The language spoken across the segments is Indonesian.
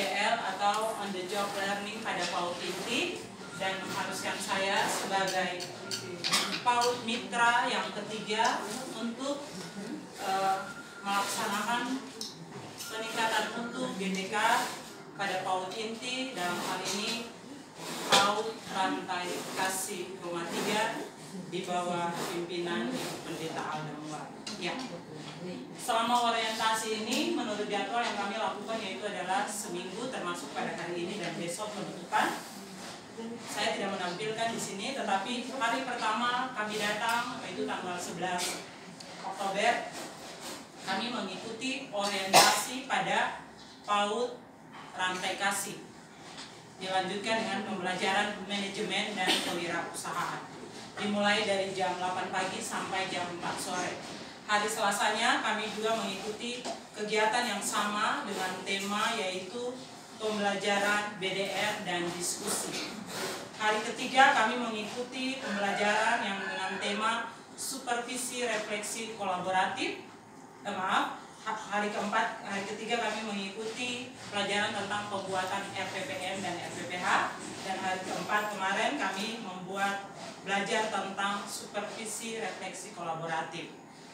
OJL atau on the job learning pada PAUD inti, dan mengharuskan saya sebagai PAUD mitra yang ketiga untuk melaksanakan peningkatan mutu GTK pada PAUD inti, dalam hal ini PAUD Rantai Kasih Rumah 3 di bawah pimpinan Pendeta Aldamuar. Ya. Selama orientasi ini, menurut jadwal yang kami lakukan yaitu adalah seminggu, termasuk pada hari ini dan besok penutupan. Saya tidak menampilkan di sini, tetapi hari pertama kami datang, yaitu tanggal 11 Oktober, kami mengikuti orientasi pada PAUD Rantai Kasih. Dilanjutkan dengan pembelajaran manajemen dan kewirausahaan. Dimulai dari jam 8 pagi sampai jam 4 sore. Hari Selasanya kami juga mengikuti kegiatan yang sama dengan tema yaitu pembelajaran BDR dan diskusi. Hari ketiga kami mengikuti pembelajaran yang dengan tema supervisi refleksi kolaboratif. Hari ketiga kami mengikuti pelajaran tentang pembuatan RPPM dan RPPH, dan hari keempat kemarin kami belajar tentang supervisi refleksi kolaboratif.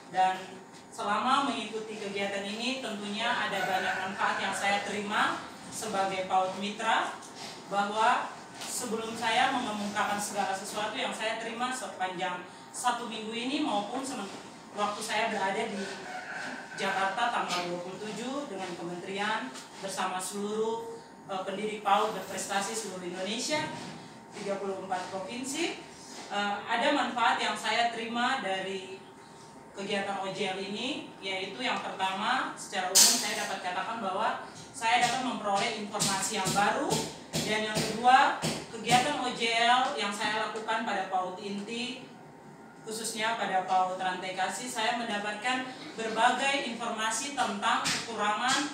Dan selama mengikuti kegiatan ini tentunya ada banyak manfaat yang saya terima sebagai PAUD mitra, bahwa sebelum saya mengemukakan segala sesuatu yang saya terima sepanjang 1 minggu ini maupun waktu saya berada di Jakarta tanggal 27 dengan kementerian bersama seluruh pendiri PAUD berprestasi seluruh Indonesia, 34 provinsi, ada manfaat yang saya terima dari kegiatan OJL ini, yaitu yang pertama, secara umum saya dapat katakan bahwa saya dapat memperoleh informasi yang baru, dan yang kedua, kegiatan OJL yang saya lakukan pada PAUD inti, khususnya pada PAUD Rantai Kasih, saya mendapatkan berbagai informasi tentang kekurangan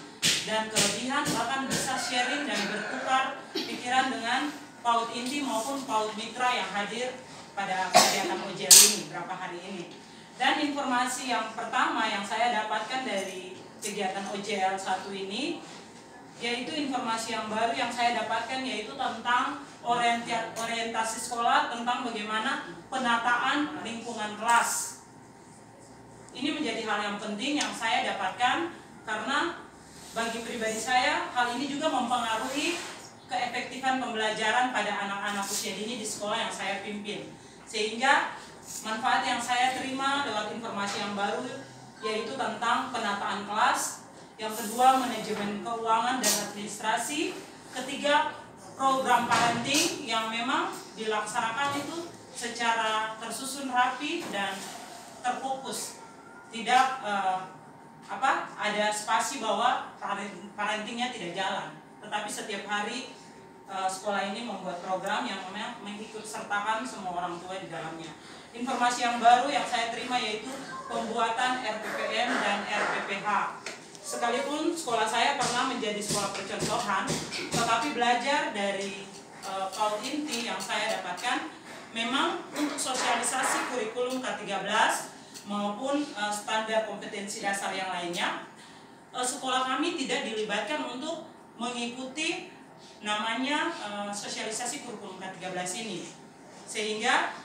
dan kelebihan, bahkan bisa sharing dan bertukar pikiran dengan PAUD inti maupun PAUD mitra yang hadir pada kegiatan OJL ini beberapa hari ini. Dan informasi yang pertama yang saya dapatkan dari kegiatan OJL 1 ini, yaitu informasi yang baru yang saya dapatkan, yaitu tentang orientasi sekolah, tentang bagaimana penataan lingkungan kelas. Ini menjadi hal yang penting yang saya dapatkan, karena bagi pribadi saya hal ini juga mempengaruhi keefektifan pembelajaran pada anak-anak usia dini di sekolah yang saya pimpin. Sehingga manfaat yang saya terima lewat informasi yang baru yaitu tentang penataan kelas, yang kedua manajemen keuangan dan administrasi, ketiga program parenting yang memang dilaksanakan itu secara tersusun rapi dan terfokus, tidak ada spasi bahwa parentingnya tidak jalan, tetapi setiap hari sekolah ini membuat program yang memang mengikut sertakan semua orang tua di dalamnya. Informasi yang baru yang saya terima yaitu pembuatan RPPM dan RPPH. Sekalipun sekolah saya pernah menjadi sekolah percontohan, tetapi belajar dari PAUD inti yang saya dapatkan, memang untuk sosialisasi kurikulum K13 maupun standar kompetensi dasar yang lainnya, sekolah kami tidak dilibatkan untuk mengikuti namanya sosialisasi kurikulum K13 ini. Sehingga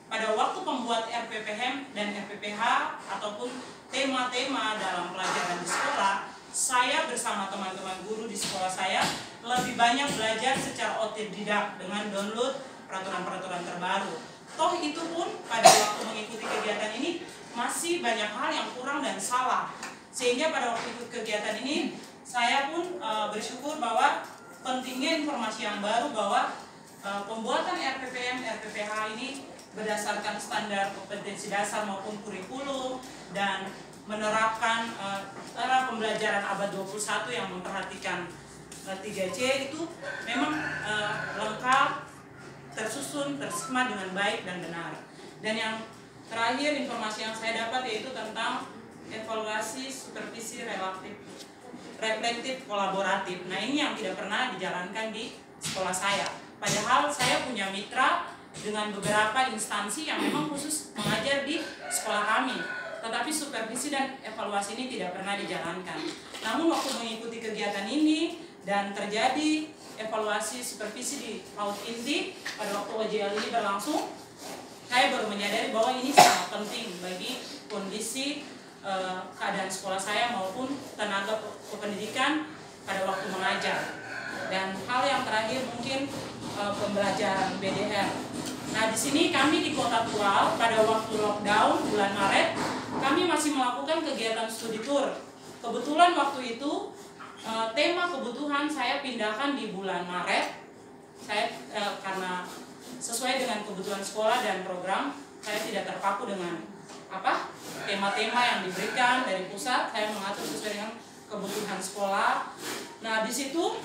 pada waktu pembuat RPPM dan RPPH ataupun tema-tema dalam pelajaran di sekolah, saya bersama teman-teman guru di sekolah saya lebih banyak belajar secara otodidak dengan download peraturan-peraturan terbaru. Toh itu pun pada waktu mengikuti kegiatan ini masih banyak hal yang kurang dan salah. Sehingga pada waktu ikut kegiatan ini saya pun bersyukur bahwa pentingnya informasi yang baru bahwa pembuatan RPPM, RPPH ini berdasarkan standar kompetensi dasar maupun kurikulum dan menerapkan cara pembelajaran abad 21 yang memperhatikan 3C itu memang lengkap, tersusun, terskema dengan baik dan benar. Dan yang terakhir informasi yang saya dapat yaitu tentang evaluasi supervisi reflektif kolaboratif. Nah, ini yang tidak pernah dijalankan di sekolah saya. Padahal saya punya mitra dengan beberapa instansi yang memang khusus mengajar di sekolah kami, tetapi supervisi dan evaluasi ini tidak pernah dijalankan. Namun waktu mengikuti kegiatan ini, dan terjadi evaluasi supervisi di PAUD inti pada waktu OJL ini berlangsung, saya baru menyadari bahwa ini sangat penting bagi kondisi keadaan sekolah saya maupun tenaga kependidikan pada waktu mengajar. Dan hal yang terakhir mungkin pembelajaran BDR. Nah, di sini kami di Kota Tual pada waktu lockdown bulan Maret, kami masih melakukan kegiatan studi tour. Kebetulan waktu itu tema kebutuhan saya pindahkan di bulan Maret. Saya karena sesuai dengan kebutuhan sekolah dan program, saya tidak terpaku dengan tema-tema yang diberikan dari pusat. Saya mengatur sesuai dengan kebutuhan sekolah. Nah, di situ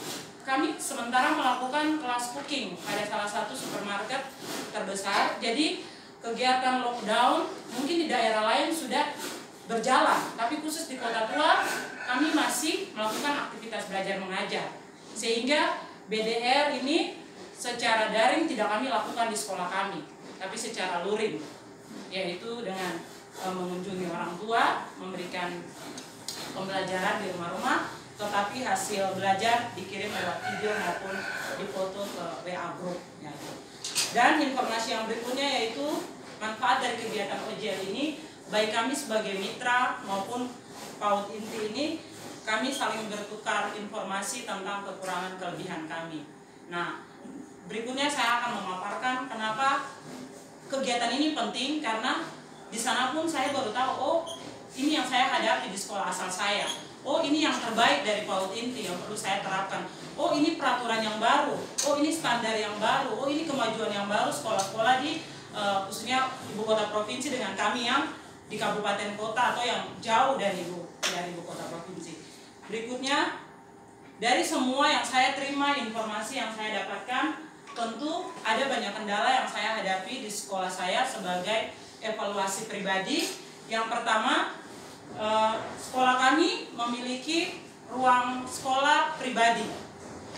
kami sementara melakukan kelas cooking pada salah satu supermarket terbesar. Jadi kegiatan lockdown mungkin di daerah lain sudah berjalan, tapi khusus di Kota Tua kami masih melakukan aktivitas belajar mengajar. Sehingga BDR ini secara daring tidak kami lakukan di sekolah kami, tapi secara luring, yaitu dengan mengunjungi orang tua, memberikan pembelajaran di rumah-rumah, tetapi hasil belajar dikirim lewat video maupun difoto ke WA group. Dan informasi yang berikutnya yaitu manfaat dari kegiatan OJL ini, baik kami sebagai mitra maupun PAUD inti ini, kami saling bertukar informasi tentang kekurangan kelebihan kami. Nah, berikutnya saya akan memaparkan kenapa kegiatan ini penting, karena di sana pun saya baru tahu, oh ini yang saya hadapi di sekolah asal saya. Oh ini yang terbaik dari PAUD inti yang perlu saya terapkan. Oh ini peraturan yang baru. Oh ini standar yang baru. Oh ini kemajuan yang baru sekolah-sekolah di khususnya ibu kota provinsi dengan kami yang di kabupaten kota atau yang jauh dari ibu kota provinsi. Berikutnya, dari semua yang saya terima, informasi yang saya dapatkan, tentu ada banyak kendala yang saya hadapi di sekolah saya sebagai evaluasi pribadi. Yang pertama, sekolah kami memiliki ruang sekolah pribadi.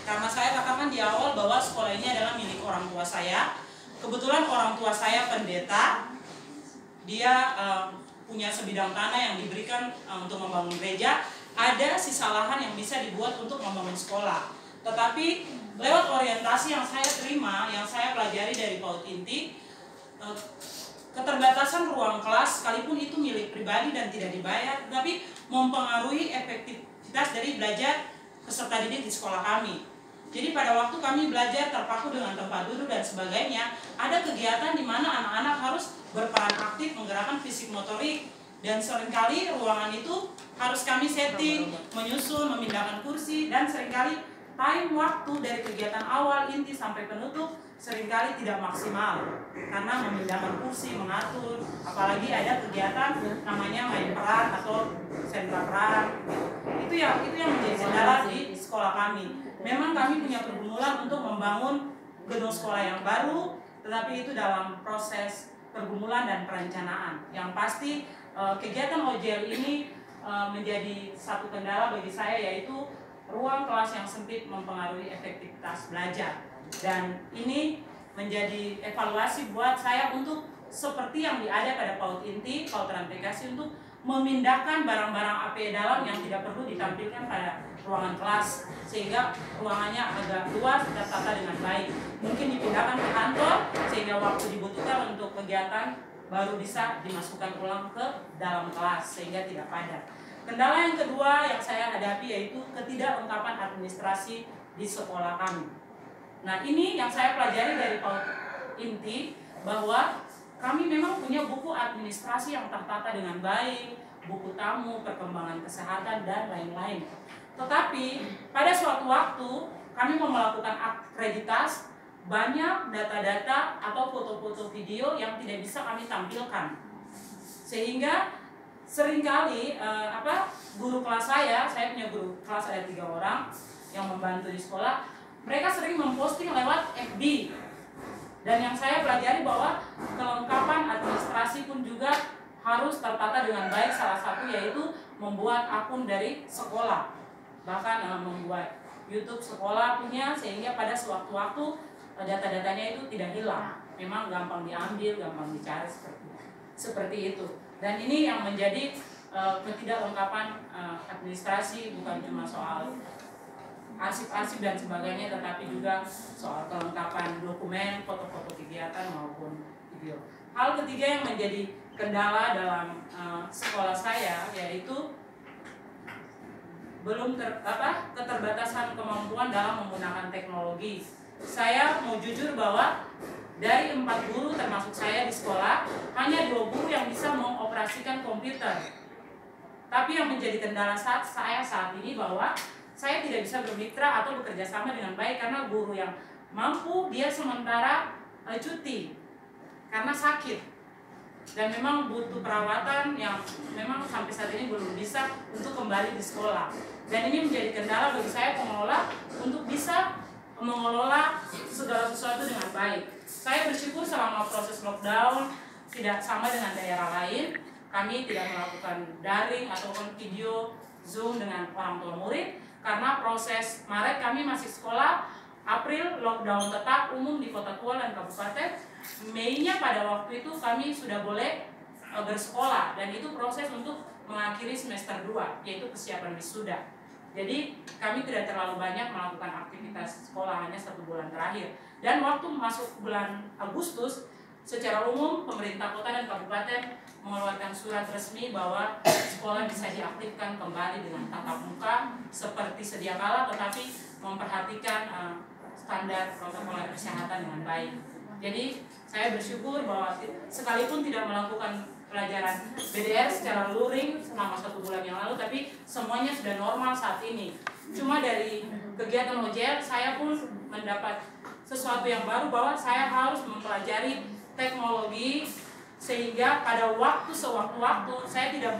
Karena saya katakan di awal bahwa sekolah ini adalah milik orang tua saya. Kebetulan orang tua saya pendeta. Dia punya sebidang tanah yang diberikan untuk membangun gereja. Ada sisa lahan yang bisa dibuat untuk membangun sekolah. Tetapi lewat orientasi yang saya terima, yang saya pelajari dari PAUD inti, keterbatasan ruang kelas sekalipun itu milik pribadi dan tidak dibayar, tetapi mempengaruhi efektivitas dari belajar peserta didik di sekolah kami. Jadi pada waktu kami belajar terpaku dengan tempat duduk dan sebagainya, ada kegiatan di mana anak-anak harus berperan aktif menggerakkan fisik motorik, dan seringkali ruangan itu harus kami setting, menyusun, memindahkan kursi, dan seringkali time waktu dari kegiatan awal inti sampai penutup seringkali tidak maksimal karena memindahkan kursi, mengatur, apalagi ada kegiatan namanya main peran atau sentra peran. Itu yang menjadi kendala di sekolah kami. Memang kami punya pergumulan untuk membangun gedung sekolah yang baru, tetapi itu dalam proses pergumulan dan perencanaan. Yang pasti kegiatan OJL ini menjadi satu kendala bagi saya, yaitu ruang kelas yang sempit mempengaruhi efektivitas belajar. Dan ini menjadi evaluasi buat saya untuk seperti yang ada pada PAUD inti, PAUD transmigrasi, untuk memindahkan barang-barang APE dalam yang tidak perlu ditampilkan pada ruangan kelas, sehingga ruangannya agak luas, tertata dengan baik. Mungkin dipindahkan ke kantor sehingga waktu dibutuhkan untuk kegiatan baru bisa dimasukkan ulang ke dalam kelas sehingga tidak padat. Kendala yang kedua yang saya hadapi yaitu ketidaklengkapan administrasi di sekolah kami. Nah, ini yang saya pelajari dari PAUD inti, bahwa kami memang punya buku administrasi yang tertata dengan baik, buku tamu, perkembangan kesehatan, dan lain-lain. Tetapi pada suatu waktu kami mau melakukan akreditasi, banyak data-data atau foto-foto video yang tidak bisa kami tampilkan, sehingga seringkali guru kelas saya punya guru kelas ada 3 orang yang membantu di sekolah, mereka sering memposting lewat FB. Dan yang saya pelajari bahwa kelengkapan administrasi pun juga harus tertata dengan baik, salah satu yaitu membuat akun dari sekolah, bahkan membuat YouTube sekolah punya, sehingga pada sewaktu-waktu data-datanya itu tidak hilang, memang gampang diambil, gampang dicari, seperti itu. Dan ini yang menjadi ketidaklengkapan administrasi, bukan cuma soal arsip-arsip dan sebagainya, tetapi juga soal kelengkapan dokumen, foto-foto kegiatan maupun video. Hal ketiga yang menjadi kendala dalam sekolah saya yaitu keterbatasan kemampuan dalam menggunakan teknologi. Saya mau jujur bahwa dari 4 guru termasuk saya di sekolah, hanya 2 guru yang bisa mengoperasikan komputer. Tapi yang menjadi kendala saya saat ini bahwa saya tidak bisa bermitra atau bekerja sama dengan baik karena guru yang mampu dia sementara cuti karena sakit. Dan memang butuh perawatan yang memang sampai saat ini belum bisa untuk kembali di sekolah. Dan ini menjadi kendala bagi saya pengelola untuk bisa mengelola segala sesuatu dengan baik. Saya bersyukur selama proses lockdown tidak sama dengan daerah lain. Kami tidak melakukan daring ataupun video Zoom dengan orang tua murid karena proses Maret kami masih sekolah, April lockdown tetap umum di Kota Tua dan Kabupaten. Mei-nya pada waktu itu kami sudah boleh bersekolah dan itu proses untuk mengakhiri semester 2 yaitu persiapan wisuda. Jadi kami tidak terlalu banyak melakukan aktivitas sekolah, hanya 1 bulan terakhir. Dan waktu masuk bulan Agustus, secara umum pemerintah kota dan kabupaten mengeluarkan surat resmi bahwa sekolah bisa diaktifkan kembali dengan tatap muka seperti sedia kala, tetapi memperhatikan standar protokol kesehatan dengan baik. Jadi saya bersyukur bahwa sekalipun tidak melakukan pelajaran BDR secara luring selama 1 bulan yang lalu, tapi semuanya sudah normal saat ini. Cuma dari kegiatan OJL saya pun mendapat sesuatu yang baru bahwa saya harus mempelajari teknologi sehingga pada waktu sewaktu-waktu saya tidak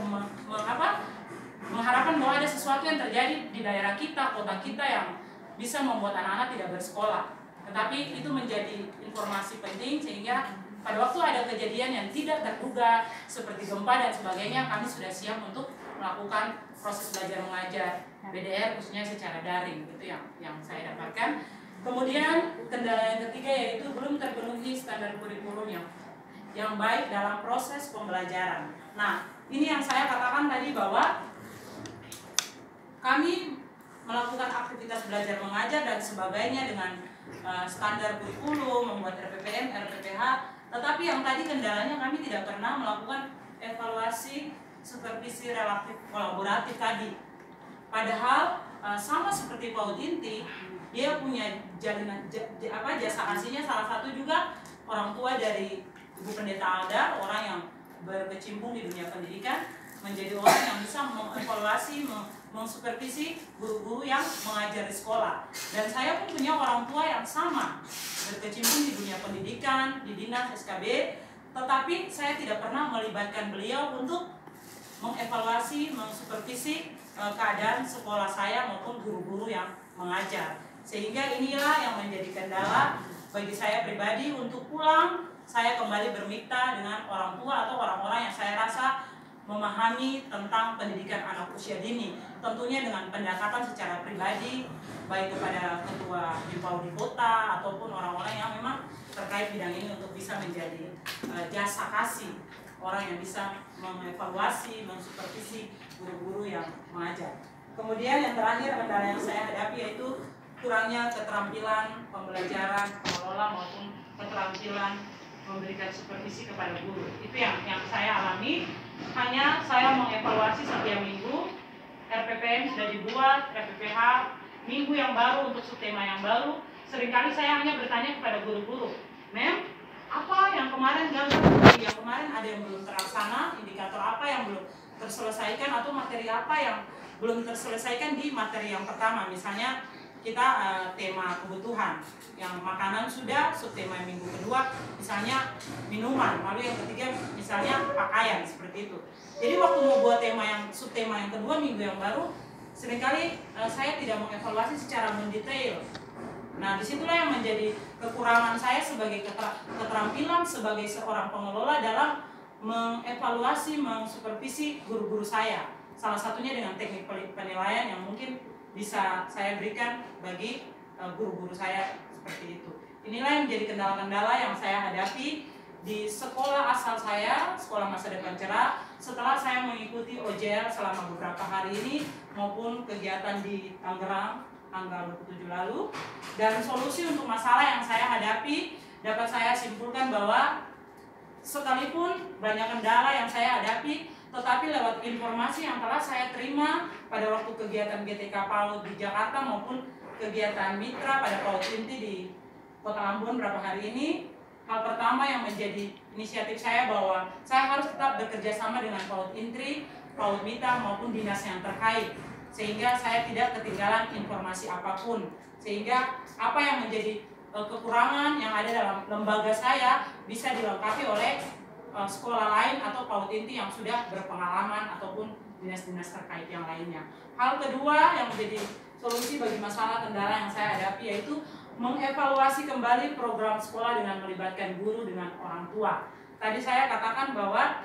mengharapkan bahwa ada sesuatu yang terjadi di daerah kita, kota kita yang bisa membuat anak-anak tidak bersekolah. Tetapi itu menjadi informasi penting sehingga pada waktu ada kejadian yang tidak terduga seperti gempa dan sebagainya, kami sudah siap untuk melakukan proses belajar mengajar BDR khususnya secara daring. Itu yang saya dapatkan. Kemudian kendala yang ketiga yaitu belum terpenuhi standar kurikulum yang baik dalam proses pembelajaran. Nah, ini yang saya katakan tadi bahwa kami melakukan aktivitas belajar mengajar dan sebagainya dengan standar kurikulum, membuat RPPM, RPPH, tetapi yang tadi kendalanya kami tidak pernah melakukan evaluasi supervisi relatif kolaboratif tadi. Padahal sama seperti PAUD Inti, dia punya jalinan jasa kasihnya, salah satu juga orang tua dari Ibu Pendeta Alda, orang yang berkecimpung di dunia pendidikan, menjadi orang yang bisa mengevaluasi, mensupervisi guru-guru yang mengajar di sekolah. Dan saya pun punya orang tua yang sama, berkecimpung di dunia pendidikan, di dinas SKB, tetapi saya tidak pernah melibatkan beliau untuk mengevaluasi, mensupervisi keadaan sekolah saya maupun guru-guru yang mengajar. Sehingga inilah yang menjadi kendala bagi saya pribadi untuk pulang, saya kembali bermitra dengan orang tua atau orang-orang yang saya rasa memahami tentang pendidikan anak usia dini, tentunya dengan pendekatan secara pribadi baik kepada ketua BIMPAU di kota ataupun orang-orang yang memang terkait bidang ini untuk bisa menjadi jasa kasih orang yang bisa mengevaluasi, mensupervisi guru-guru yang mengajar. Kemudian yang terakhir kendala yang saya hadapi yaitu kurangnya keterampilan pembelajaran pengelola maupun keterampilan memberikan supervisi kepada guru. Itu yang saya alami. Hanya saya mengevaluasi setiap minggu, RPPM sudah dibuat, RPPH, minggu yang baru untuk subtema yang baru. Seringkali saya hanya bertanya kepada guru-guru, Mem, apa yang kemarin gagal? Yang kemarin ada yang belum terlaksana, indikator apa yang belum terselesaikan, atau materi apa yang belum terselesaikan di materi yang pertama. Misalnya kita tema kebutuhan, yang makanan sudah, subtema minggu kedua misalnya minuman, lalu yang ketiga misalnya pakaian, seperti itu. Jadi waktu mau buat subtema yang kedua minggu yang baru, seringkali saya tidak mengevaluasi secara mendetail. Nah, disitulah yang menjadi kekurangan saya sebagai keterampilan sebagai seorang pengelola dalam mengevaluasi, mensupervisi guru-guru saya. Salah satunya dengan teknik penilaian yang mungkin bisa saya berikan bagi guru-guru saya seperti itu. Inilah yang menjadi kendala-kendala yang saya hadapi di sekolah asal saya, Sekolah Masa Depan Cerah, setelah saya mengikuti OJL selama beberapa hari ini maupun kegiatan di Tangerang tanggal 27 lalu. Dan solusi untuk masalah yang saya hadapi dapat saya simpulkan bahwa sekalipun banyak kendala yang saya hadapi, tetapi lewat informasi yang telah saya terima pada waktu kegiatan GTK PAUD di Jakarta maupun kegiatan mitra pada PAUD Inti di Kota Ambon beberapa hari ini, hal pertama yang menjadi inisiatif saya bahwa saya harus tetap bekerja sama dengan PAUD Intri, PAUD Mitra maupun dinas yang terkait, sehingga saya tidak ketinggalan informasi apapun, sehingga apa yang menjadi kekurangan yang ada dalam lembaga saya bisa dilengkapi oleh sekolah lain atau PAUD Inti yang sudah berpengalaman ataupun dinas-dinas terkait yang lainnya. Hal kedua yang menjadi solusi bagi masalah kendala yang saya hadapi yaitu mengevaluasi kembali program sekolah dengan melibatkan guru dengan orang tua. Tadi saya katakan bahwa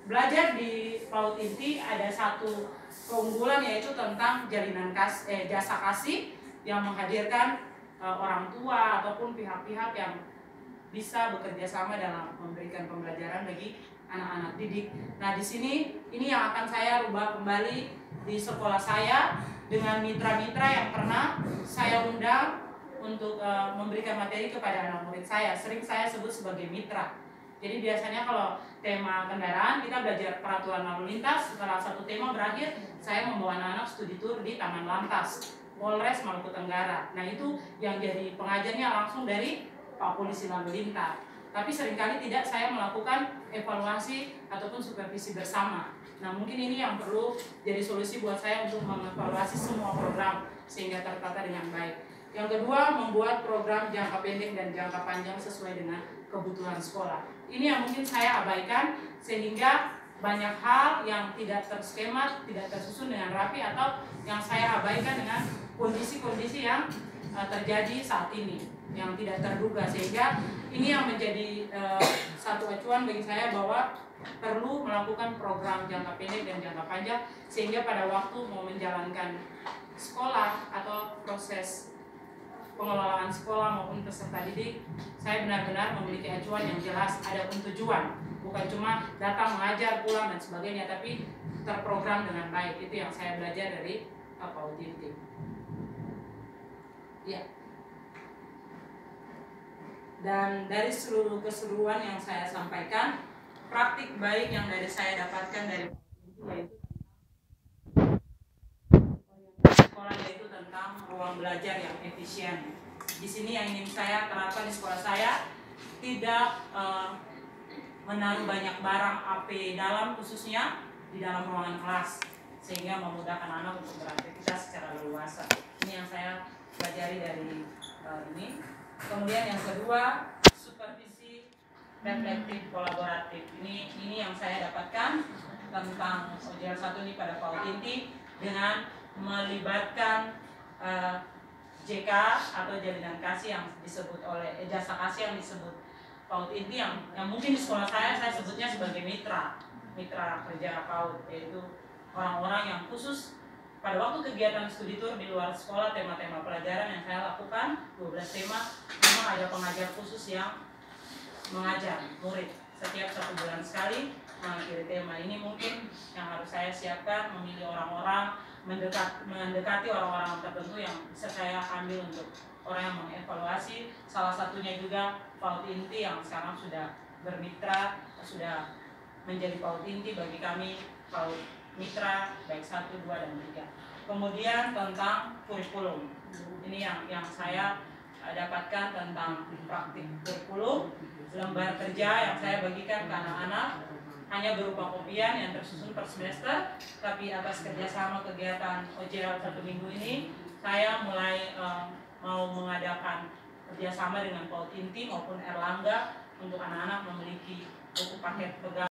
belajar di PAUD Inti ada satu keunggulan yaitu tentang jalinan jasa kasih yang menghadirkan orang tua ataupun pihak-pihak yang bisa bekerja sama dalam memberikan pembelajaran bagi anak-anak didik. Nah, di sini ini yang akan saya rubah kembali di sekolah saya dengan mitra-mitra yang pernah saya undang untuk memberikan materi kepada anak murid saya. Sering saya sebut sebagai mitra. Jadi biasanya kalau tema kendaraan kita belajar peraturan lalu lintas, setelah satu tema berakhir, saya membawa anak-anak studi tour di Taman Lantas Polres Maluku Tenggara. Nah, itu yang jadi pengajarnya langsung dari Pak Polisi Lalu Lintas. Tapi seringkali tidak saya melakukan evaluasi ataupun supervisi bersama. Nah, mungkin ini yang perlu jadi solusi buat saya untuk mengevaluasi semua program sehingga tertata dengan baik. Yang kedua, membuat program jangka pendek dan jangka panjang sesuai dengan kebutuhan sekolah. Ini yang mungkin saya abaikan sehingga banyak hal yang tidak terskema, tidak tersusun dengan rapi atau yang saya abaikan dengan kondisi-kondisi yang terjadi saat ini yang tidak terduga, sehingga ini yang menjadi satu acuan bagi saya bahwa perlu melakukan program jangka pendek dan jangka panjang sehingga pada waktu mau menjalankan sekolah atau proses pengelolaan sekolah maupun peserta didik, saya benar-benar memiliki acuan yang jelas, ada tujuan, bukan cuma datang mengajar pulang dan sebagainya, tapi terprogram dengan baik. Itu yang saya belajar dari PAUD Inti. Ya. Dan dari seluruh keseluruhan yang saya sampaikan, praktik baik yang dari saya dapatkan dari yaitu sekolah, yaitu tentang ruang belajar yang efisien. Di sini yang ingin saya terapkan di sekolah saya, tidak menaruh banyak barang AP dalam, khususnya di dalam ruangan kelas, sehingga memudahkan anak untuk beraktivitas secara leluasa. Ini yang saya pelajari dari ini. Kemudian yang kedua, supervisi reflektif kolaboratif. Ini yang saya dapatkan tentang OJL 1 ini pada PAUD Inti dengan melibatkan JK atau jalinan kasih yang disebut oleh jasa kasih yang disebut PAUD Inti yang mungkin di sekolah saya sebutnya sebagai mitra kerja PAUD, yaitu orang-orang yang khusus pada waktu kegiatan studi tour di luar sekolah, tema-tema pelajaran yang saya lakukan 12 tema, memang ada pengajar khusus yang mengajar murid setiap 1 bulan sekali mengakhiri tema. Ini mungkin yang harus saya siapkan, memilih orang-orang, mendekati orang-orang tertentu yang bisa saya ambil untuk orang yang mengevaluasi. Salah satunya juga PAUD Inti yang sekarang sudah bermitra, sudah menjadi PAUD Inti bagi kami, PAUD Mitra baik 1, 2, dan 3. Kemudian tentang kurikulum, ini yang saya dapatkan tentang praktik kurikulum, lembar kerja yang saya bagikan ke anak-anak hanya berupa kopian yang tersusun per semester, tapi atas kerjasama kegiatan OJL 1 minggu ini, saya mulai mau mengadakan kerjasama dengan PAUD Inti maupun Erlangga untuk anak-anak memiliki buku paket pegang